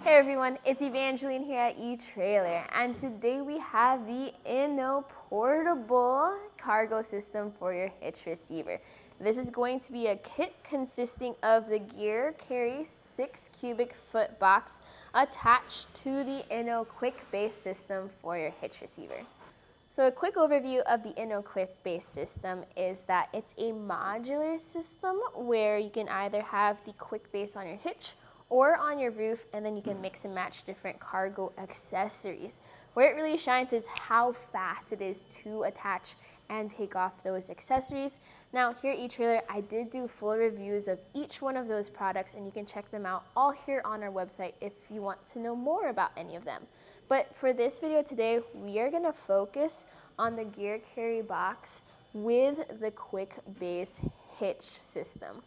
Hey everyone, it's Evangeline here at eTrailer, and today we have the Inno Portable Cargo System for your hitch receiver. This is going to be a kit consisting of the Gear Carry 6 cubic foot box attached to the Inno Quick Base system for your hitch receiver. So a quick overview of the Inno Quick Base system is that it's a modular system where you can either have the quick base on your hitch or on your roof, and then you can mix and match different cargo accessories. Where it really shines is how fast it is to attach and take off those accessories. Now here at eTrailer, I did do full reviews of each one of those products, and you can check them out all here on our website if you want to know more about any of them. But for this video today, we are gonna focus on the Gear Carry box with the Quick Base hitch system.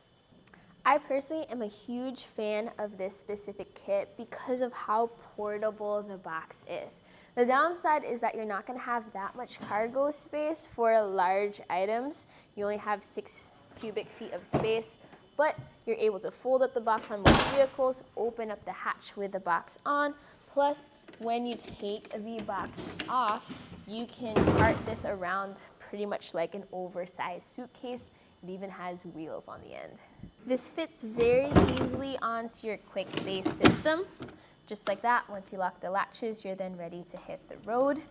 I personally am a huge fan of this specific kit because of how portable the box is. The downside is that you're not going to have that much cargo space for large items. You only have 6 cubic feet of space, but you're able to fold up the box on most vehicles, open up the hatch with the box on, plus when you take the box off, you can cart this around pretty much like an oversized suitcase. It even has wheels on the end. This fits very easily onto your quick base system. Just like that, once you lock the latches, you're then ready to hit the road.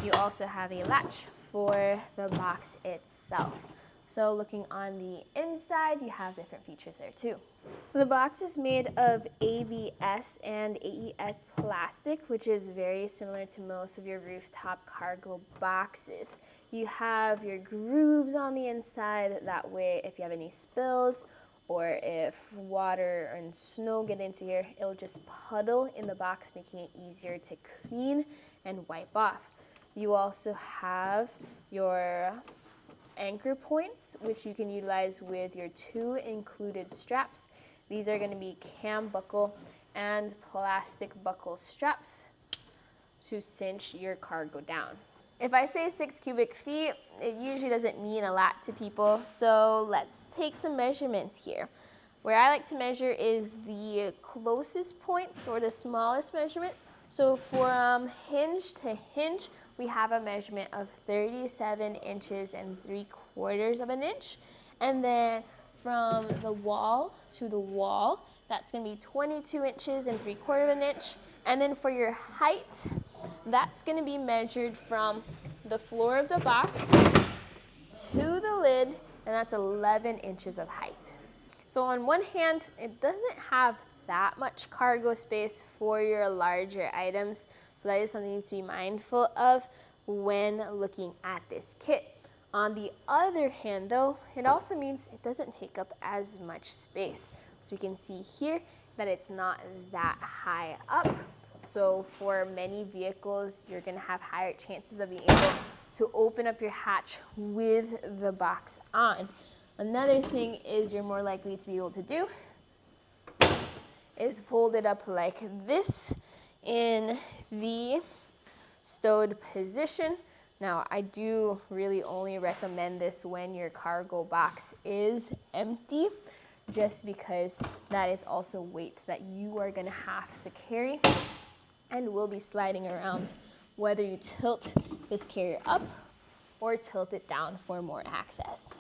You also have a latch for the box itself. So looking on the inside, you have different features there too. The box is made of ABS and AES plastic, which is very similar to most of your rooftop cargo boxes. You have your grooves on the inside, that way if you have any spills or if water and snow get into here, it'll just puddle in the box, making it easier to clean and wipe off. You also have your anchor points, which you can utilize with your 2 included straps. These are going to be cam buckle and plastic buckle straps to cinch your cargo down. If I say 6 cubic feet, it usually doesn't mean a lot to people, so let's take some measurements here. Where I like to measure is the closest points, or the smallest measurement. So from hinge to hinge, we have a measurement of 37 inches and 3/4 of an inch. And then from the wall to the wall, that's gonna be 22 inches and 3/4 of an inch. And then for your height, that's gonna be measured from the floor of the box to the lid, and that's 11 inches of height. So on one hand, it doesn't have that much cargo space for your larger items, so that is something to be mindful of when looking at this kit. On the other hand though, it also means it doesn't take up as much space. So we can see here that it's not that high up. So for many vehicles, you're gonna have higher chances of being able to open up your hatch with the box on. Another thing is you're more likely to be able to do is fold it up like this in the stowed position. Now, I do really only recommend this when your cargo box is empty, just because that is also weight that you are gonna have to carry and will be sliding around whether you tilt this carrier up or tilt it down for more access.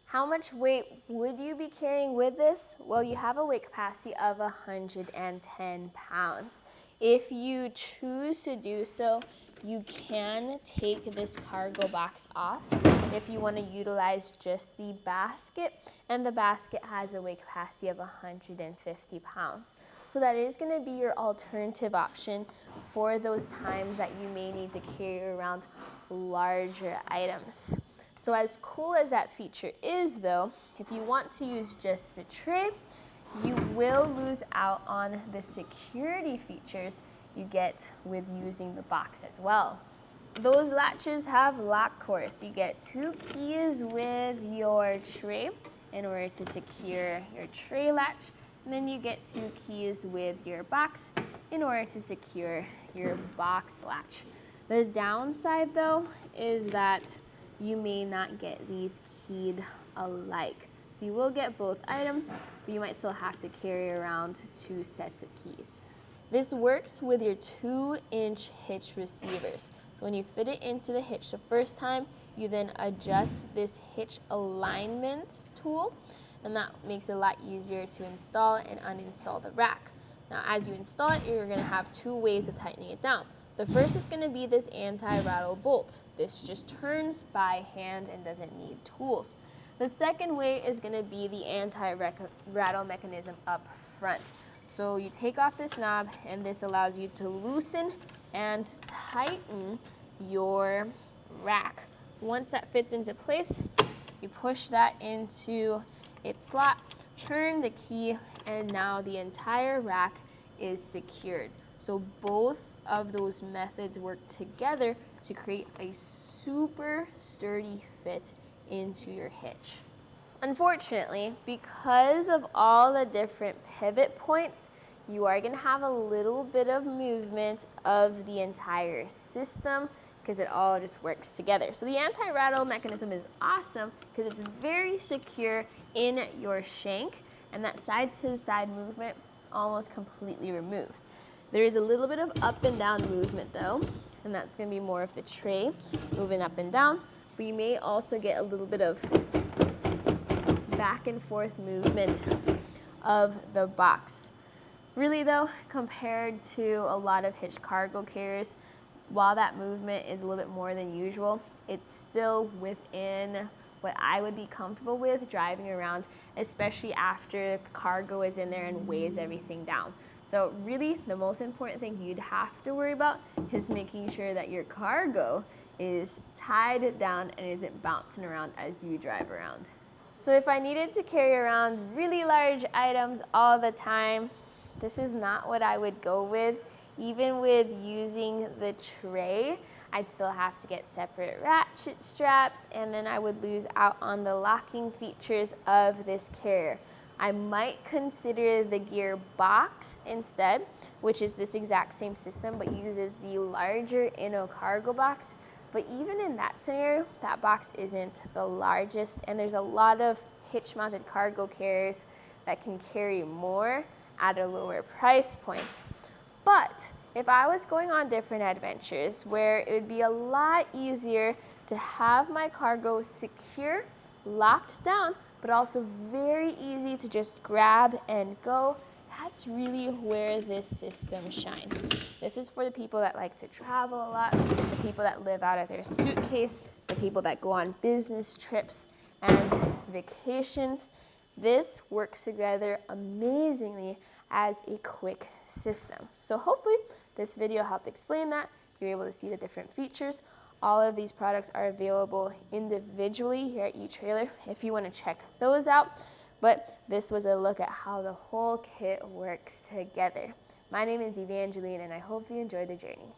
How much weight would you be carrying with this? Well, you have a weight capacity of 110 pounds. If you choose to do so, you can take this cargo box off if you want to utilize just the basket, and the basket has a weight capacity of 150 pounds. So that is going to be your alternative option for those times that you may need to carry around larger items. So as cool as that feature is though, if you want to use just the tray, you will lose out on the security features you get with using the box as well. Those latches have lock cores. You get 2 keys with your tray in order to secure your tray latch, and then you get 2 keys with your box in order to secure your box latch. The downside though is that you may not get these keyed alike. So you will get both items, but you might still have to carry around 2 sets of keys. This works with your 2-inch hitch receivers. So when you fit it into the hitch the first time, you then adjust this hitch alignment tool, and that makes it a lot easier to install and uninstall the rack. Now, as you install it, you're gonna have 2 ways of tightening it down. The first is gonna be this anti-rattle bolt. This just turns by hand and doesn't need tools. The second way is gonna be the anti-rattle mechanism up front. So you take off this knob, and this allows you to loosen and tighten your rack. Once that fits into place, you push that into its slot, turn the key, and now the entire rack is secured. So both of those methods work together to create a super sturdy fit into your hitch. Unfortunately, because of all the different pivot points, you are going to have a little bit of movement of the entire system because it all just works together. So the anti-rattle mechanism is awesome because it's very secure in your shank, and that side-to-side movement almost completely removed. There is a little bit of up and down movement though, and that's going to be more of the tray moving up and down, but you may also get a little bit of back and forth movement of the box. Really though, compared to a lot of hitch cargo carriers, while that movement is a little bit more than usual, it's still within what I would be comfortable with driving around, especially after cargo is in there and weighs everything down. So really, the most important thing you'd have to worry about is making sure that your cargo is tied down and isn't bouncing around as you drive around. So if I needed to carry around really large items all the time, this is not what I would go with. Even with using the tray, I'd still have to get separate ratchet straps, and then I would lose out on the locking features of this carrier. I might consider the gear box instead, which is this exact same system but uses the larger Inno Cargo box. But even in that scenario, that box isn't the largest, and there's a lot of hitch-mounted cargo carriers that can carry more at a lower price point. But if I was going on different adventures where it would be a lot easier to have my cargo secure, locked down, but also very easy to just grab and go, that's really where this system shines. This is for the people that like to travel a lot, the people that live out of their suitcase, the people that go on business trips and vacations. This works together amazingly as a quick system. So hopefully this video helped explain that. You're able to see the different features. All of these products are available individually here at eTrailer if you want to check those out. But this was a look at how the whole kit works together. My name is Evangeline, and I hope you enjoyed the journey.